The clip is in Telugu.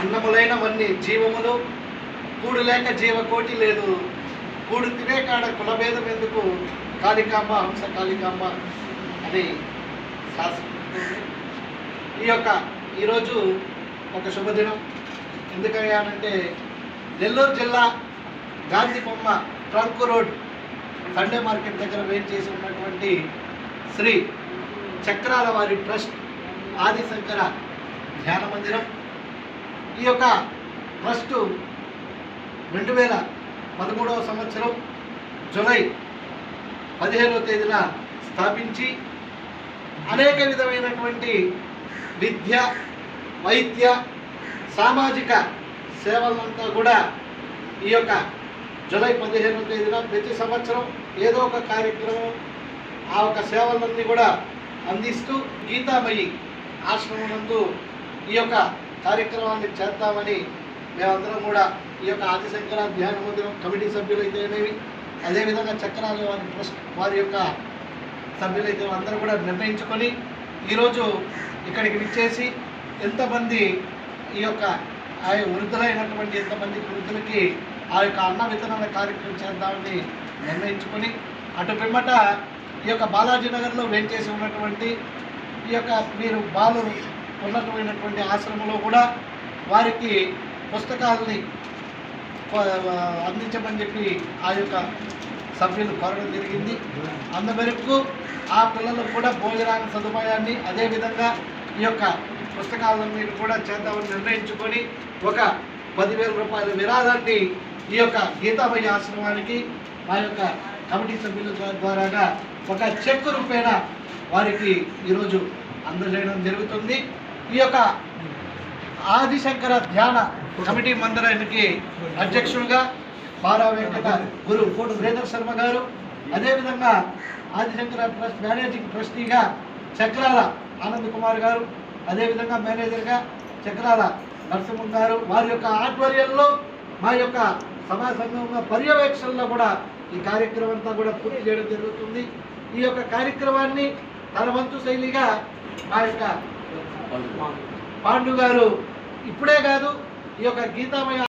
అన్నములైనవన్నీ జీవములు కూడు లేక జీవకోటి లేదు, కూడు తినే కాడ కులభేదం ఎందుకు, కాళికాంబ హంస కాళికాంబ అని శాస్త్రం. ఈరోజు ఒక శుభదినం. ఎందుకయ్యానంటే నెల్లూరు జిల్లా గాంధీ బొమ్మ ట్రంక్ రోడ్ సండే మార్కెట్ దగ్గర వేయించేసి చేసి ఉన్నటువంటి శ్రీ చక్రాల వారి ట్రస్ట్ ఆదిశంకర ధ్యాన మందిరం. ఈ యొక్క ట్రస్టు 2013వ సంవత్సరం జూలై 15వ తేదీన స్థాపించి అనేక విధమైనటువంటి విద్య, వైద్య, సామాజిక సేవలంతా కూడా ఈ యొక్క జూలై 15వ తేదీన ప్రతి సంవత్సరం ఏదో ఒక కార్యక్రమం ఆ ఒక సేవలన్నీ కూడా అందిస్తూ గీతామయి ఆశ్రమనందు ఈ యొక్క కార్యక్రమాన్ని చేద్దామని మేమందరం కూడా ఈ యొక్క ఆదిశంకర ధ్యాన మందిరం కమిటీ సభ్యులైతేనేవి, అదేవిధంగా చక్రాల వారి ట్రస్ట్ వారి యొక్క సభ్యులైతే అందరూ కూడా నిర్ణయించుకొని ఈరోజు ఇక్కడికి విచ్చేసి ఎంతమంది ఈ యొక్క వృద్ధులైనటువంటి ఎంతమంది వృద్ధులకి ఆ యొక్క అన్న వితరణ కార్యక్రమం చేద్దామని నిర్ణయించుకొని అటు పిమ్మట ఈ యొక్క బాలాజీ నగర్లో వేంచేసి ఉన్నటువంటి ఈ యొక్క మీరు బాలు ఉన్నతమైనటువంటి ఆశ్రమంలో కూడా వారికి పుస్తకాలని అందించమని చెప్పి ఆ యొక్క సభ్యులు కోరడం జరిగింది. అందుమేరకు ఆ పిల్లలకు కూడా భోజనాన్ని సదుపాయాన్ని అదేవిధంగా ఈ యొక్క పుస్తకాలన్నీ కూడా చేద్దామని నిర్ణయించుకొని ఒక 10,000 రూపాయల విరాళాన్ని ఈ యొక్క గీతామయ్య ఆశ్రమానికి మా యొక్క కమిటీ సభ్యుల ద్వారాగా ఒక చెక్ రూపేణ వారికి ఈరోజు అందజేయడం జరుగుతుంది. ఈ యొక్క ఆదిశంకర ధ్యాన కమిటీ మందిరానికి అధ్యక్షుడిగా బారా వెంకట గురు శ్రీధర్ శర్మ గారు, అదేవిధంగా ఆదిశంకర ట్రస్ట్ మేనేజింగ్ ట్రస్టీగా చక్రాల ఆనంద్ కుమార్ గారు, అదేవిధంగా మేనేజర్గా చక్రాల నరసింహం గారు, వారి యొక్క ఆధ్వర్యంలో మా యొక్క సభా సంఘంగా పర్యవేక్షణలో కూడా ఈ కార్యక్రమం అంతా కూడా పూర్తి చేయడం జరుగుతుంది. ఈ యొక్క కార్యక్రమాన్ని తన వంతు శైలిగా మా యొక్క పాండు గారు ఇప్పుడే కాదు ఈ యొక్క గీతామయ